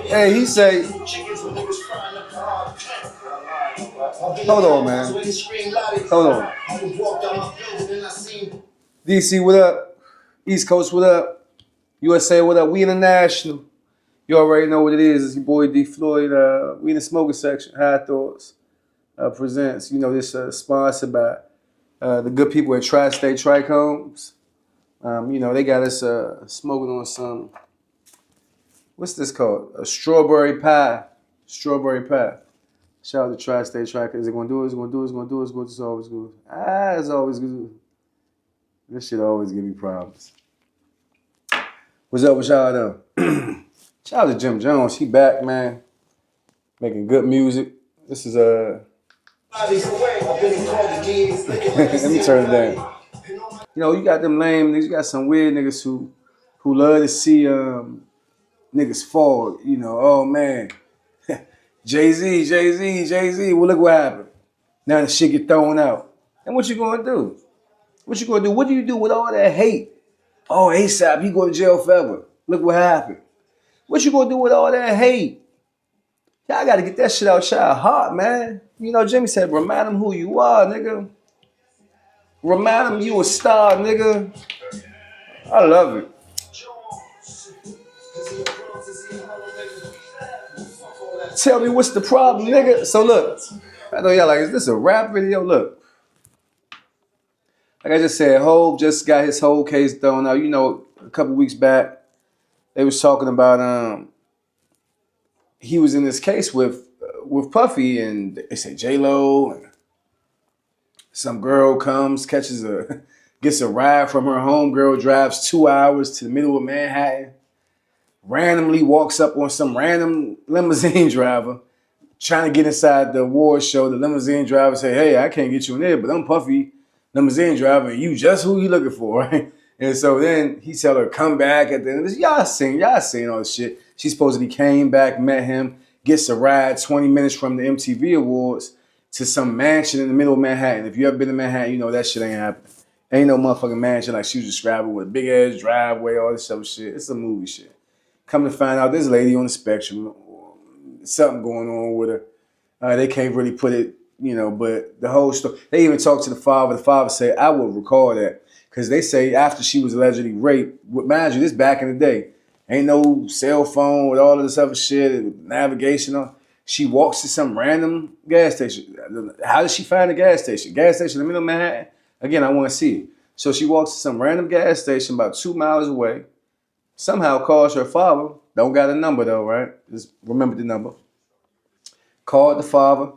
Hey, he say, hold on, man. Hold on. DC, what up? East Coast, what up? USA, what up? We International. You already know what it is. It's your boy D Floyd. We in the smoking section. High Thoughts presents. You know, this sponsored by the good people at Tri-State Trichomes. You know, they got us smoking on some, what's this called? A strawberry pie. Strawberry pie. Shout out to Tri-State Trichomes. Is it going to do it? Is it going to do it? Is it going to do it? Is it going to do it? It's always good. It's always good. This shit always give me problems. What's up with y'all though? Shout out to Jim Jones. He back, man. Making good music. This is Let me turn it down. You know, you got them lame niggas. You got some weird niggas who love to see niggas fall. You know, oh man, Jay-Z. Well, look what happened. Now the shit get thrown out. And what you gonna do? What you gonna do? What do you do with all that hate? Oh, ASAP, he going to jail forever. Look what happened. What you gonna do with all that hate? Y'all gotta get that shit out y'all heart, man. You know, Jimmy said, remind them who you are, nigga. Remind them you a star, nigga. I love it. Tell me what's the problem, nigga. So look, I know y'all like, is this a rap video? Look. Like I just said, Hov just got his whole case thrown out. You know, a couple weeks back, they was talking about he was in this case with Puffy, and they say J-Lo, and some girl gets a ride from her homegirl, drives 2 hours to the middle of Manhattan, randomly walks up on some random limousine driver, trying to get inside the award show. The limousine driver say, hey, I can't get you in there, but I'm Puffy, limousine driver, and you just who you looking for, right? And so then he tell her, come back at the end of this. Y'all seen all this shit. She supposedly came back, met him, gets a ride 20 minutes from the MTV Awards to some mansion in the middle of Manhattan. If you ever been to Manhattan, you know that shit ain't happening. Ain't no motherfucking mansion like she was describing with a big ass driveway, all this other shit. It's a movie shit. Come to find out, this lady on the spectrum, something going on with her. They can't really put it, you know, but the whole story. They even talked to the father. The father said, I will recall that. Because they say after she was allegedly raped, mind you, this back in the day, ain't no cell phone with all of this other shit, navigation on. She walks to some random gas station. How did she find a gas station? Gas station in the middle of Manhattan? Again, I want to see it. So she walks to some random gas station about 2 miles away. Somehow calls her father. Don't got a number though, right? Just remember the number. Called the father.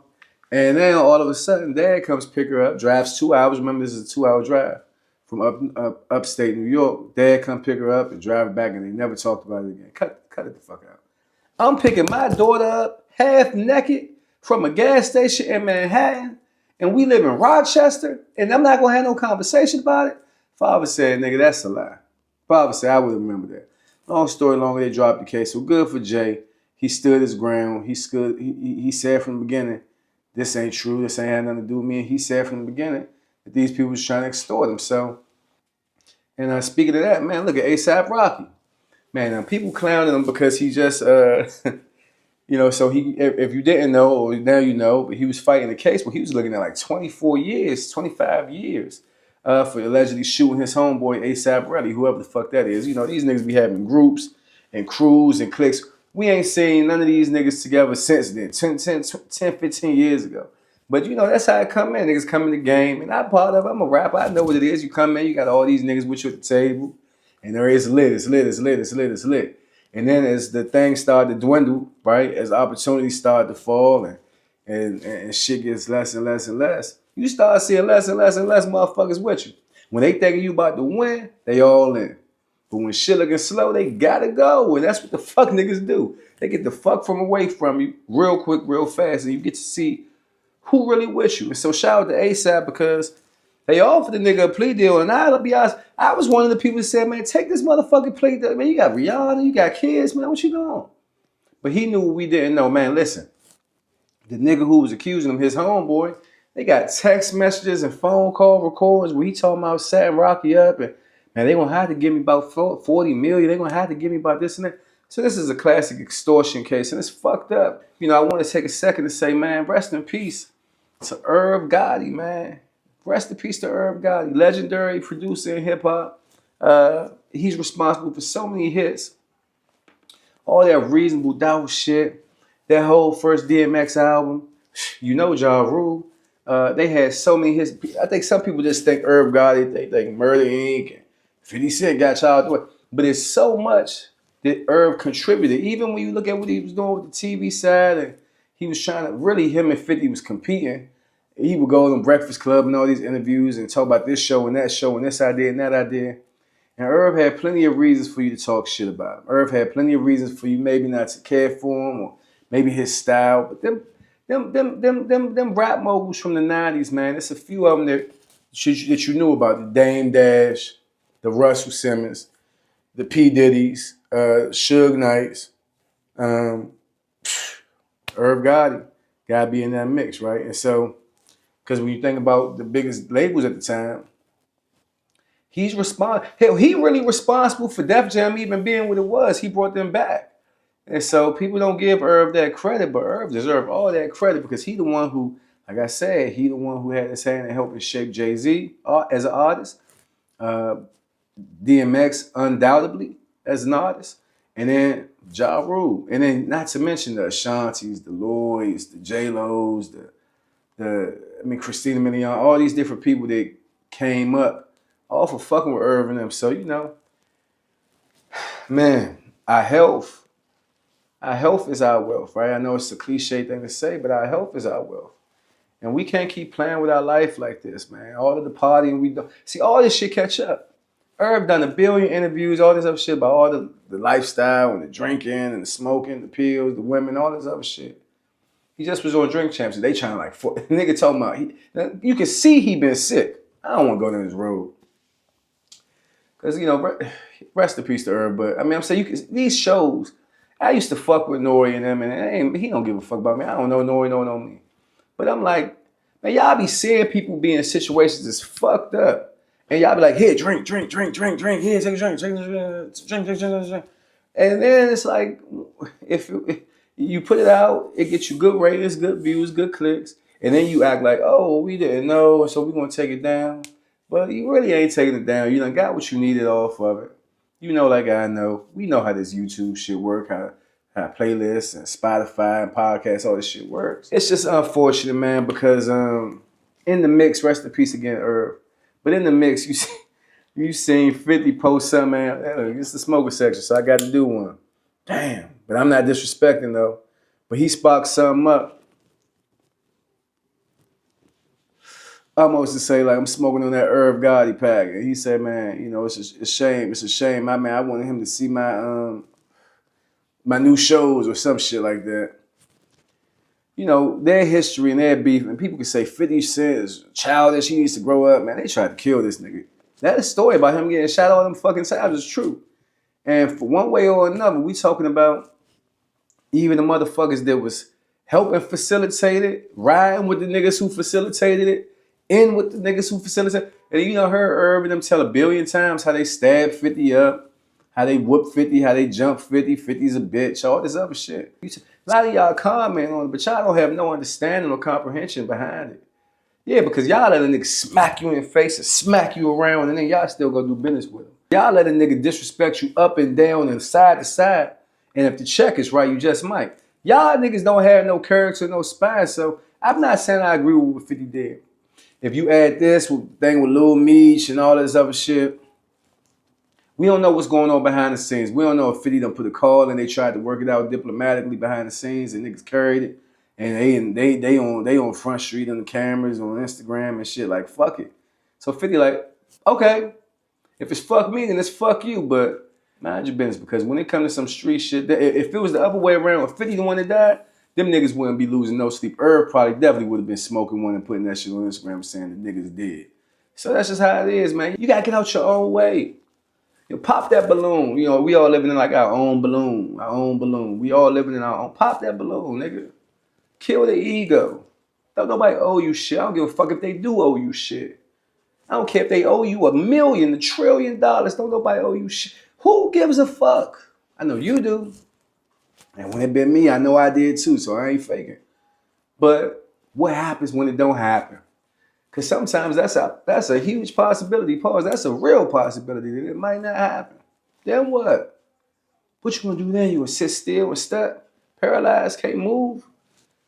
And then all of a sudden, Dad comes pick her up, drives 2 hours. Remember, this is a 2-hour drive from upstate New York. Dad come pick her up and drive her back, and they never talked about it again. Cut it the fuck out. I'm picking my daughter up half naked from a gas station in Manhattan, and we live in Rochester, and I'm not going to have no conversation about it. Father said, nigga, that's a lie. Father said, I would remember that. Long story longer, they dropped the case. So good for Jay. He stood his ground. He said from the beginning, this ain't true. This ain't had nothing to do with me. And he said from the beginning that these people was trying to extort him. So, and speaking of that, man, look at A$AP Rocky. Man, people clowning him because he just, you know, so he, if you didn't know, or now you know, but he was fighting the case, but he was looking at like 24 years, 25 years for allegedly shooting his homeboy A$AP Rocky, whoever the fuck that is. You know, these niggas be having groups and crews and cliques. We ain't seen none of these niggas together since then, 10, 15 years ago. But, you know, that's how it come in. Niggas come in the game, and I'm part of it. I'm a rapper. I know what it is. You come in, you got all these niggas with you at the table, and there is lit. It's lit. And then as the thing started to dwindle, right, as opportunities started to fall and shit gets less and less and less, you start seeing less and less and less motherfuckers with you. When they thinking you about to win, they all in. But when shit looking slow, they gotta go. And that's what the fuck niggas do. They get the fuck from away from you real quick, real fast, and you get to see who really with you. And so shout out to A$AP because they offered the nigga a plea deal. And I'll be honest, I was one of the people that said, man, take this motherfucking plea deal. Man, you got Rihanna, you got kids, man, what you doing? But he knew what we didn't know. Man, listen, the nigga who was accusing him, his homeboy, they got text messages and phone call recordings where he talking about setting Rocky up and And they're going to have to give me about 40 million. They're going to have to give me about this and that. So this is a classic extortion case, and it's fucked up. You know, I want to take a second to say, man, rest in peace to Irv Gotti, man. Rest in peace to Irv Gotti, legendary producer in hip hop. He's responsible for so many hits. All that Reasonable Doubt shit, that whole first DMX album, you know Ja Rule. They had so many hits. I think some people just think Irv Gotti, they think Murder Inc. and 50 Cent got child away. But it's so much that Irv contributed. Even when you look at what he was doing with the TV side, and he was trying to, really him and 50 was competing. He would go on Breakfast Club and all these interviews and talk about this show and this idea and that idea. And Irv had plenty of reasons for you to talk shit about him. Irv had plenty of reasons for you maybe not to care for him or maybe his style. But them rap moguls from the 90s, man, there's a few of them that you knew about. The Dame Dash, the Russell Simmons, the P. Diddy's, Suge Knights, Irv Gotti. Gotta be in that mix, right? And so, because when you think about the biggest labels at the time, he's he really responsible for Def Jam even being what it was. He brought them back. And so people don't give Irv that credit, but Irv deserves all that credit because he the one who, like I said, he the one who had his hand in helping shape Jay-Z as an artist. DMX undoubtedly as an artist. And then Ja Rule. And then not to mention the Ashantis, the Lloyds, the J-Los, Christina Milian, all these different people that came up all for fucking with Irv and them. So, you know, man, our health is our wealth, right? I know it's a cliche thing to say, but our health is our wealth. And we can't keep playing with our life like this, man. All of the partying we do. See, all this shit catch up. Irv done 1 billion interviews, all this other shit about all the lifestyle and the drinking and the smoking, the pills, the women, all this other shit. He just was on Drink Champs. They trying to like, nigga talking about, you can see he been sick. I don't want to go down this road. Because, you know, rest in peace to Irv. But, I mean, I'm saying, these shows, I used to fuck with Nori and them, and he don't give a fuck about me. I don't know Nori, don't know me. But I'm like, man, y'all be seeing people be in situations that's fucked up. And y'all be like, here, drink. Here, take a drink, drink. And then it's like, if you put it out, it gets you good ratings, good views, good clicks. And then you act like, oh, we didn't know, so we're going to take it down. But you really ain't taking it down. You done got what you needed off of it. You know, like I know. We know how this YouTube shit work, how playlists and Spotify and podcasts, all this shit works. It's just unfortunate, man, because in the mix, rest in peace again, Irv. But in the mix, you seen 50 post something, man. It's the smoker section, so I got to do one. Damn. But I'm not disrespecting, though. But he sparked something up. Almost to say, like, I'm smoking on that Irv Gotti pack. And he said, man, you know, it's a shame. It's a shame. I mean, I wanted him to see my new shows or some shit like that. You know, their history and their beef, and people can say 50 Cent is childish, he needs to grow up. Man, they tried to kill this nigga. That story about him getting shot all them fucking times is true. And for one way or another, we talking about even the motherfuckers that was helping facilitate it, riding with the niggas who facilitated it, in with the niggas who facilitated it. And you know, heard Irv and them tell 1 billion times how they stabbed 50 up, how they whooped 50, how they jumped 50, 50's a bitch, all this other shit. A lot of y'all comment on it, but y'all don't have no understanding or comprehension behind it. Yeah, because y'all let a nigga smack you in the face and smack you around, and then y'all still go do business with him. Y'all let a nigga disrespect you up and down and side to side, and if the check is right, you just might. Y'all niggas don't have no character, no spine, so I'm not saying I agree with what 50 did. If you add this thing with Lil Meech and all this other shit, we don't know what's going on behind the scenes. We don't know if 50 done put a call and they tried to work it out diplomatically behind the scenes and niggas carried it. And they on Front Street on the cameras on Instagram and shit, like, fuck it. So 50 like, okay, if it's fuck me, then it's fuck you, but mind your business, because when it comes to some street shit, if it was the other way around, if 50 the one that died, them niggas wouldn't be losing no sleep. Irv probably definitely would have been smoking one and putting that shit on Instagram saying the niggas dead. So that's just how it is, man. You gotta get out your own way. You know, pop that balloon. You know, we all living in like our own balloon. We all living in our own. Pop that balloon, nigga. Kill the ego. Don't nobody owe you shit. I don't give a fuck if they do owe you shit. I don't care if they owe you $1 million, $1 trillion. Don't nobody owe you shit. Who gives a fuck? I know you do. And when it been me, I know I did too, so I ain't faking. But what happens when it don't happen? Because sometimes that's a huge possibility. Pause. That's a real possibility that it might not happen. Then what? What you gonna do then? You gonna sit still and stuck, paralyzed, can't move?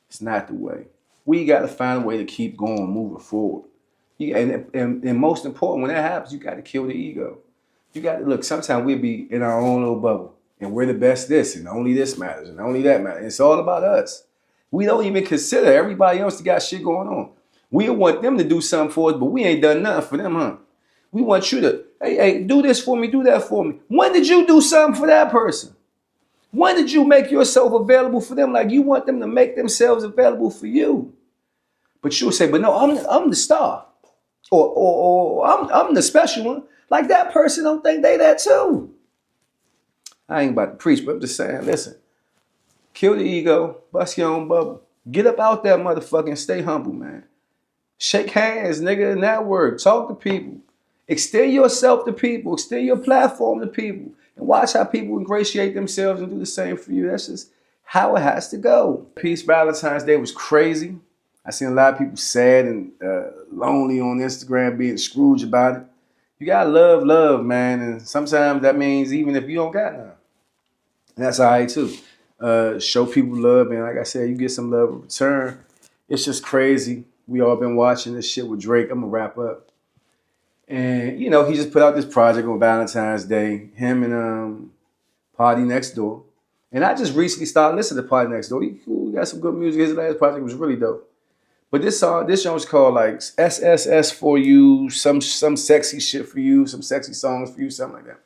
It's not the way. We gotta find a way to keep going, moving forward. And most important, when that happens, you gotta kill the ego. You gotta look. Sometimes we'll be in our own little bubble, and we're the best this, and only this matters, and only that matters. It's all about us. We don't even consider everybody else that got shit going on. We want them to do something for us, but we ain't done nothing for them, huh? We want you to, hey, do this for me, do that for me. When did you do something for that person? When did you make yourself available for them like you want them to make themselves available for you? But you'll say, but no, I'm the star. Or I'm the special one. Like that person don't think they that too. I ain't about to preach, but I'm just saying, listen. Kill the ego, bust your own bubble. Get up out that motherfucker and stay humble, man. Shake hands, nigga, network, talk to people. Extend yourself to people, extend your platform to people, and watch how people ingratiate themselves and do the same for you. That's just how it has to go. Peace Valentine's Day was crazy. I seen a lot of people sad and lonely on Instagram being Scrooge about it. You gotta love, man, and sometimes that means even if you don't got none. And that's all right too. Show people love, and like I said, you get some love in return. It's just crazy. We all been watching this shit with Drake. I'm gonna wrap up. And you know, he just put out this project on Valentine's Day. Him and Party Next Door. And I just recently started listening to Party Next Door. He got some good music. His last project was really dope. But this song was called like SSS4U, some sexy shit for you, some sexy songs for you, something like that.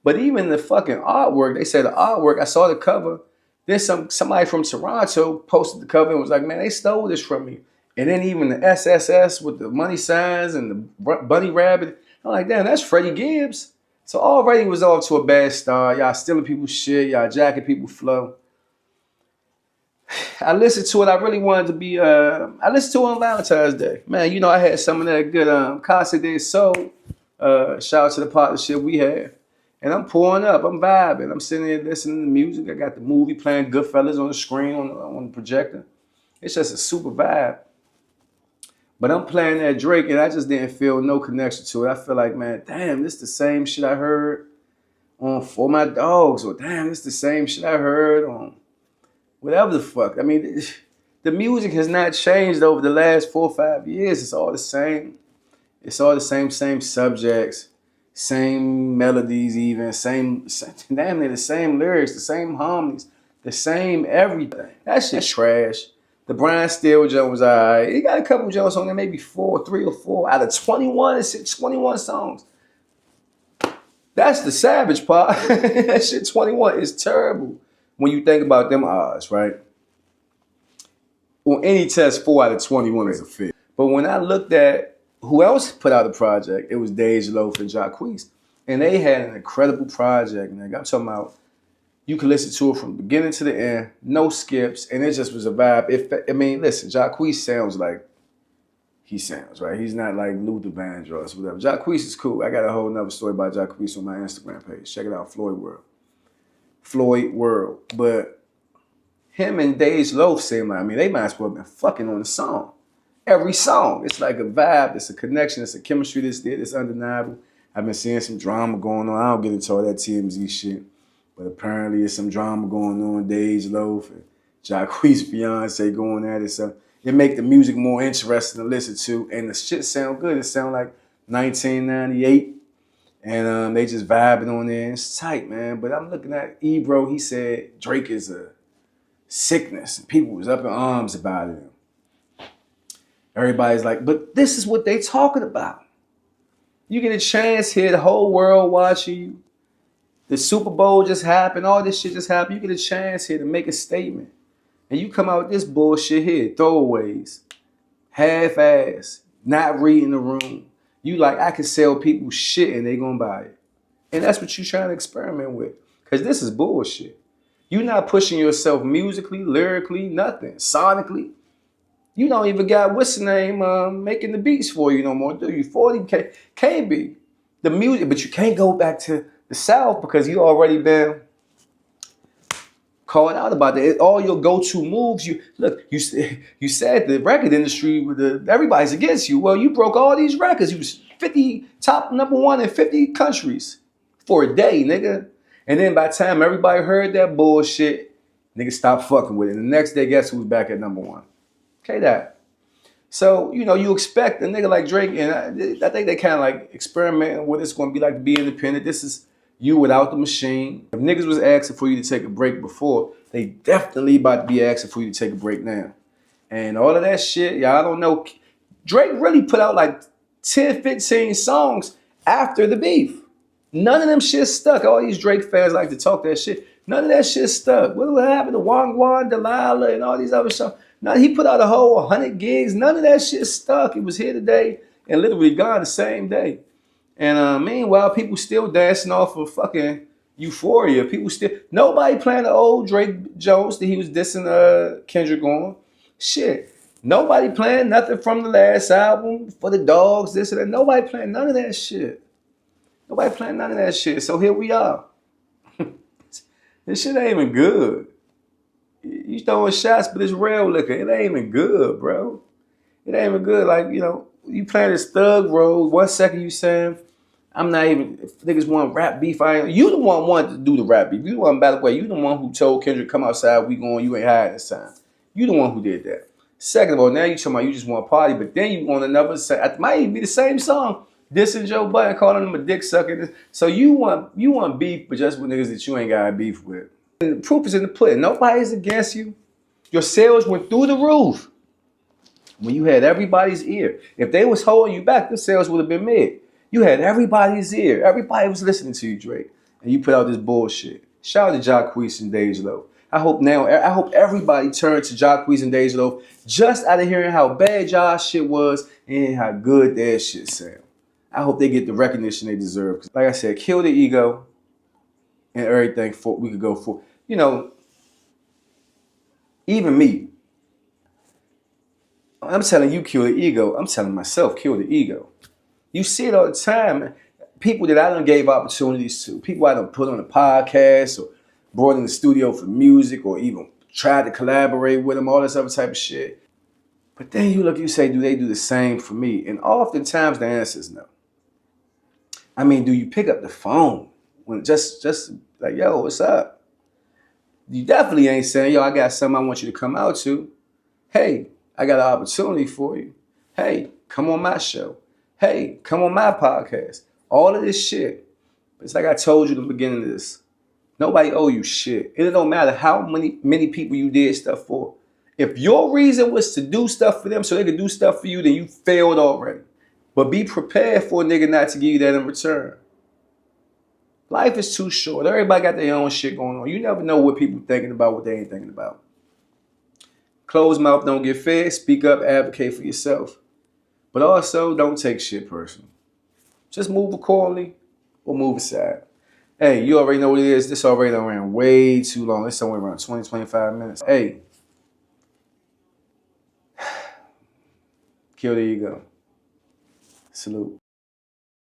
But even the fucking artwork, they said the artwork, I saw the cover. Then somebody from Toronto posted the cover and was like, man, they stole this from me. And then even the SSS with the money signs and the bunny rabbit. I'm like, damn, that's Freddie Gibbs. So already was off to a bad start. Y'all stealing people's shit. Y'all jacking people's flow. I listened to it. I really wanted to be, I listened to it on Valentine's Day. Man, you know, I had some of that good Casa de Soul. Shout out to the partnership we had. And I'm pouring up. I'm vibing. I'm sitting there listening to music. I got the movie playing Goodfellas on the screen, on the projector. It's just a super vibe. But I'm playing that Drake, and I just didn't feel no connection to it. I feel like, man, damn, this the same shit I heard on For My Dogs. Or damn, this the same shit I heard on whatever the fuck. I mean, the music has not changed over the last 4 or 5 years. It's all the same. It's all the same subjects, same melodies even, damn near the same lyrics, the same harmonies, the same everything. That shit trash. The Brian Steele joint was alright. He got a couple joints on there, maybe 3 or 4 out of 21. It's 21 songs. That's the savage part. That shit 21 is terrible when you think about them odds, right? On any test, 4 out of 21 is a fit. But when I looked at who else put out a project, it was Dej Loaf and Jacquees. And they had an incredible project, nigga. I'm talking about you can listen to it from the beginning to the end, no skips, and it just was a vibe. Listen, Jacquees sounds like he sounds, right? He's not like Luther Vandross or whatever. Jacquees is cool. I got a whole nother story about Jacquees on my Instagram page. Check it out, Floyd World. But him and Dej Loaf seem like, they might as well have been fucking on the song. Every song. It's like a vibe, it's a connection, it's a chemistry that's there, it's undeniable. I've been seeing some drama going on. I don't get into all that TMZ shit. But apparently there's some drama going on. Dej Loaf and Jacquees' fiance going at it. So it make the music more interesting to listen to. And the shit sound good. It sound like 1998. And they just vibing on there. It's tight, man. But I'm looking at Ebro. He said Drake is a sickness. And people was up in arms about it. Everybody's like, but this is what they talking about. You get a chance here, the whole world watching you. The Super Bowl just happened. All this shit just happened. You get a chance here to make a statement. And you come out with this bullshit here. Throwaways. Half-ass. Not reading the room. You like, I can sell people shit and they gonna buy it. And that's what you trying to experiment with. Because this is bullshit. You're not pushing yourself musically, lyrically, nothing. Sonically. You don't even got what's the name making the beats for you no more, do you? 40 can't be the music, but you can't go back to the South because you already been called out about that. All your go-to moves, you said the record industry, everybody's against you. Well, you broke all these records. You was top #1 in 50 countries for a day, nigga. And then by the time everybody heard that bullshit, nigga stopped fucking with it. And the next day, guess who was back at #1? Okay, that. So, you expect a nigga like Drake, and I think they kind of like experimenting what it's going to be like to be independent. This is you without the machine. If niggas was asking for you to take a break before, they definitely about to be asking for you to take a break now. And all of that shit, y'all don't know. Drake really put out like 10, 15 songs after the beef. None of them shit stuck. All these Drake fans like to talk that shit. None of that shit stuck. What happened to Wangwan, Delilah, and all these other songs? None, he put out a whole 100 gigs. None of that shit stuck. It was here today and literally gone the same day. And meanwhile, people still dancing off of fucking Euphoria. People still, nobody playing the old Drake Jones that he was dissing Kendrick on. Shit. Nobody playing nothing from the last album, For the Dogs, this and that. Nobody playing none of that shit. Nobody playing none of that shit. So here we are. This shit ain't even good. You throwing shots, but it's real liquor. It ain't even good, bro. It ain't even good. Like, you playing this thug role. 1 second you saying, I'm not even, if niggas want rap beef, you the one wanted to do the rap beef. You the one, by the way, you the one who told Kendrick, come outside, we going, you ain't hiding this time. You the one who did that. Second of all, now you talking about you just want to party, but then you want another, it might even be the same song, dissing Joe Budden, calling him a dick sucker. So you want beef, but just with niggas that you ain't got beef with. And the proof is in the pudding. Nobody's against you. Your sales went through the roof when you had everybody's ear. If they was holding you back, the sales would have been mid. You had everybody's ear. Everybody was listening to you, Drake. And you put out this bullshit. Shout out to Jacquees and Dej Loaf. I hope everybody turned to Jacquees and Dej Loaf just out of hearing how bad y'all shit was and how good their shit sound. I hope they get the recognition they deserve. Like I said, kill the ego and everything we could go for. Even me. I'm telling you, kill the ego. I'm telling myself, kill the ego. You see it all the time. People that I done gave opportunities to, people I done put on a podcast or brought in the studio for music or even tried to collaborate with them, all this other type of shit. But then you say, do they do the same for me? And oftentimes the answer is no. I mean, do you pick up the phone when just like, yo, what's up? You definitely ain't saying, yo, I got something I want you to come out to. Hey, I got an opportunity for you. Hey, come on my show. Hey, come on my podcast. All of this shit. It's like I told you in the beginning of this. Nobody owe you shit. It don't matter how many people you did stuff for. If your reason was to do stuff for them so they could do stuff for you, then you failed already. But be prepared for a nigga not to give you that in return. Life is too short. Everybody got their own shit going on. You never know what people thinking about, what they ain't thinking about. Closed mouth don't get fed. Speak up, advocate for yourself. But also, don't take shit personal. Just move accordingly or move aside. Hey, you already know what it is. This already done ran way too long. It's somewhere around 20, 25 minutes. Hey, kill the ego. Salute.